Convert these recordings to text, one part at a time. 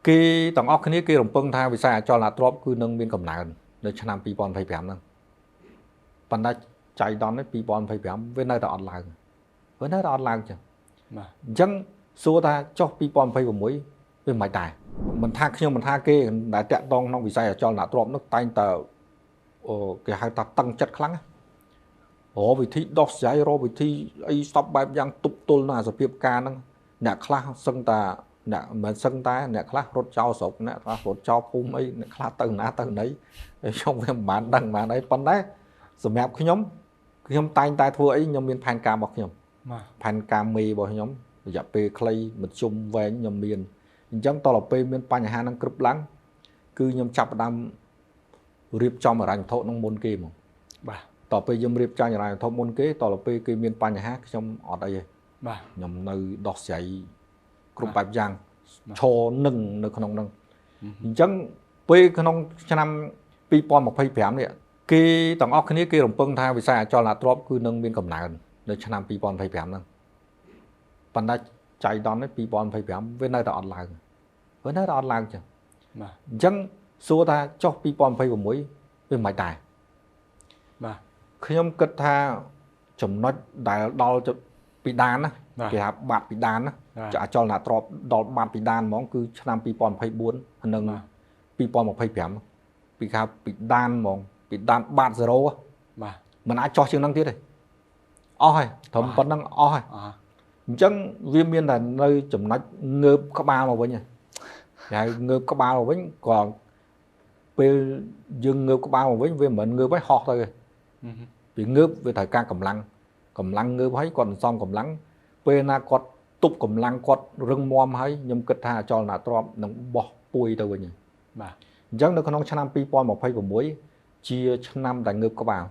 គេទាំងអស់គ្នាគេរំពឹងថាវិស័យអចលនទ្រព្យគឺនឹងមានកំណើននៅឆ្នាំ2025ហ្នឹងប៉ុន្តែចៃដន្យនេះ2025វានៅតែអត់ឡើងវានៅតែអត់ឡើងចឹងបាទអញ្ចឹងសួរថាចុះ2026វាមិនដែរមិនថាខ្ញុំមិនថាគេដែលតាក់ទងក្នុងវិស័យអចលនទ្រព្យនោះតែងតែគេហៅថាតឹងចិត្តខ្លាំងរកវិធីដោះស្រាយរកវិធីអីស្បបែបយ៉ាងទប់ទល់នឹងអាសភាពការហ្នឹងអ្នកខ្លះសឹងតាអ្នកមិនសឹងតែអ្នកខ្លះរត់ចោលស្រុកអ្នកខ្លះរត់ចោលភូមិអីអ្នកខ្លះទៅណាទៅណីខ្ញុំវាមិនបានដឹងបានអីប៉ុន្តែសម្រាប់ខ្ញុំតែងតែធ្វើអីខ្ញុំមានផែនការរបស់ខ្ញុំផែនការមេរបស់ខ្ញុំរយៈពេលខ្លីមធ្យមវែងខ្ញុំមានអញ្ចឹងតទៅពេលមានបញ្ហានឹងគ្រប់ឡើងគឺខ្ញុំចាប់ផ្ដើមរៀបចំអរញ្ញវត្ថុនឹងមុនគេហ្មងបាទតទៅពេលខ្ញុំរៀបចំអរញ្ញវត្ថុមុនគេតទៅពេលគេមានបញ្ហាខ្ញុំអត់អីទេបាទខ្ញុំនៅដោះស្រាយគ្រប់បែបយ៉ាងឈរនឹងនៅក្នុងហ្នឹងអញ្ចឹងពេលក្នុងឆ្នាំ2025នេះគេទាំងអស់គ្នាគេរំពឹងថាវិស័យអចលនទ្រព្យគឺនឹងមានកំណើននៅឆ្នាំ2025ហ្នឹងប៉ុន្តែចៃដន្យនេះ2025វានៅតែអត់ឡើងវានៅតែអត់ឡើងចឹងបាទអញ្ចឹងសួរថាចុះ2026វាមិនដែរបាទខ្ញុំគិតថាចំណុចដែលដល់ពីដានណាគេហៅបាត់ពីដានណាអចលនទ្រព្យដល់បាត់ពីដានហ្មងគឺឆ្នាំ2024និង2025ពីខៅពីដានហ្មងពីដានបាត់0បាទមិនអាចចោះជាងហ្នឹងទៀតទេអស់ហើយត្រឹមប៉ុណ្្នឹងអស់ហើយអញ្ចឹងវាមានតែនៅចំណុចងើបក្បាលមកវិញគេហៅងើបក្បាលមកវិញក៏ពេលយើងងើបក្បាលមកវិញវាមិនងើបឲ្យហោះទៅទេពីងើបវាត្រូវការកម្លាំងងើបឲ្យគាត់សន្សំកម្លាំងពេលណាគាត់ទប់កម្លាំងគាត់រឹងមាំហើយខ្ញុំគិតថាអចលនទ្រព្យនឹងបោះពួយទៅវិញបាទអញ្ចឹងនៅក្នុងឆ្នាំ2026ជាឆ្នាំដែលងើបក្បាល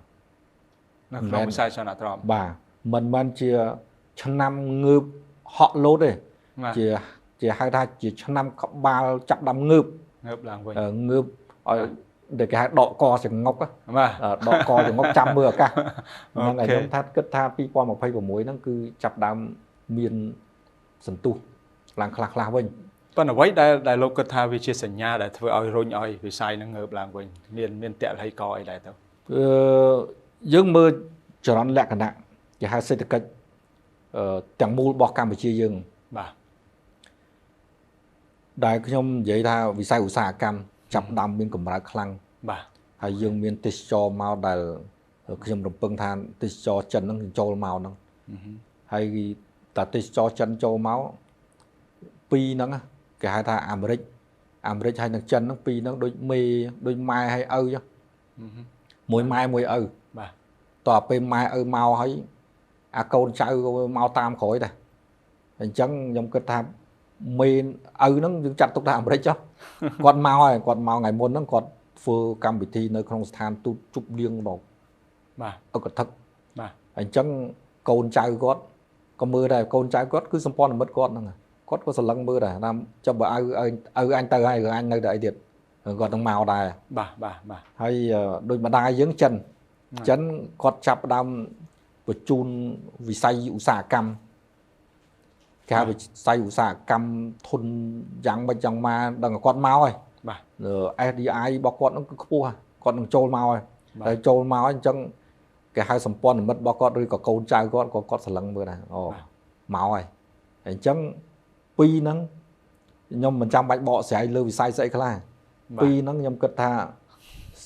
នៅក្នុងវិស័យអចលនទ្រព្យបាទមិនមែនជាឆ្នាំងើបហក់លោតទេជាហៅថាជាឆ្នាំក្បាលចាប់ដាំងើបឡើងវិញងើបឲ្យដែលគេហៅដកកចង្អុកបាទដកកចង្អុកចាំមើលឱកាសហ្នឹងហើយខ្ញុំថាគិតថា2026ហ្នឹងគឺចាប់ដើមមានសន្ទុះឡើងខ្លះវិញប៉ុន្តែអ្វីដែលលោកគិតថាវាជាសញ្ញាដែលធ្វើឲ្យរុញឲ្យវិស័យហ្នឹងងើបឡើងវិញមានតលហីកអីដែរទៅយើងមើលចរន្តលក្ខណៈគេហៅសេដ្ឋកិច្ចទាំងមូលរបស់កម្ពុជាយើងបាទដែលខ្ញុំនិយាយថាវិស័យឧស្សាហកម្មចាប់ដើមមានកម្រើកខ្លាំងបាទហើយយើងមានទេសចរមកដែលខ្ញុំរំពឹងថាទេសចរចិនហ្នឹងចូលមកហ្នឹងហើយតាទេសចរចិនចូលមកពីរហ្នឹងគេហៅថាអាមេរិកហើយនឹងចិនហ្នឹងពីរហ្នឹងដូចម៉ែហើយឪចឹងមួយម៉ែមួយឪបាទតើពេលម៉ែឪមកហើយអាកូនចៅមកតាមក្រោយដែរអញ្ចឹងខ្ញុំគិតថាមេឪហ្នឹងយើងចាត់ទុកថាអាមេរិកចុះគាត់មកហើយគាត់មកថ្ងៃមុនហ្នឹងគាត់ធ្វើកម្មវិធីនៅក្នុងស្ថានទូតជប់លៀងដងបាទអកថឹកបាទអញ្ចឹងកូនចៅគាត់ក៏មើលដែរកូនចៅគាត់គឺសម្ព័ន្ធមិត្តគាត់ហ្នឹងគាត់ក៏ស្រឡឹងមើលដែរថាចាំបើឪអញទៅហើយអញនៅតែអីទៀតគាត់នឹងមកដែរបាទហើយដូចម្ដាយយើងចិនគាត់ចាប់ដើមបញ្ជូនវិស័យឧស្សាហកម្មគេហៅវិស័យឧស្សាហកម្មធុនយ៉ាងម៉េចយ៉ាងម៉ាដឹងគាត់មកហើយបាទ SDI របស់គាត់ហ្នឹងគឺខ្ពស់គាត់នឹងចូលមកហើយហើយចូលមកហើយអញ្ចឹងគេហៅសម្ព័ន្ធមិត្តរបស់គាត់ឬក៏កូនចៅគាត់ក៏គាត់ស្រឡឹងមើលដែរអូមកហើយអញ្ចឹងពីរហ្នឹងខ្ញុំមិនចាំបាច់បកស្រាយលើវិស័យស្អីខ្លះពីរហ្នឹងខ្ញុំគិតថា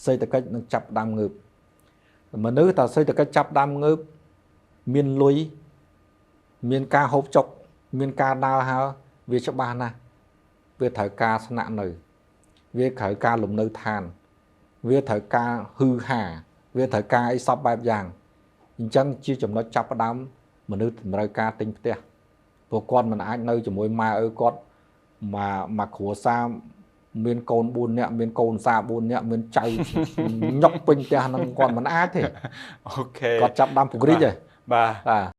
សេដ្ឋកិច្ចនឹងចាប់ដើមងើបមនុស្សតើសេដ្ឋកិច្ចចាប់ដើមងើបមានលុយមានការហូបចុកមានការដើរហើរវាច្បាស់ណាស់វាត្រូវការស្នាក់នៅវាត្រូវការលំនៅឋានវាត្រូវការហ៊ឺហាវាត្រូវការអីសពបែបយ៉ាងអញ្ចឹងជាចំណុចចាប់ផ្ដើមមនុស្សតម្រូវការទិញផ្ទះព្រោះគាត់មិនអាចនៅជាមួយម៉ែឪគាត់មកគ្រួសារមានកូន4នាក់មានកូនសា4នាក់មានចៅញុកពេញផ្ទះហ្នឹងគាត់មិនអាចទេអូខេគាត់ចាប់ដើមពង្រីកហើយបាទ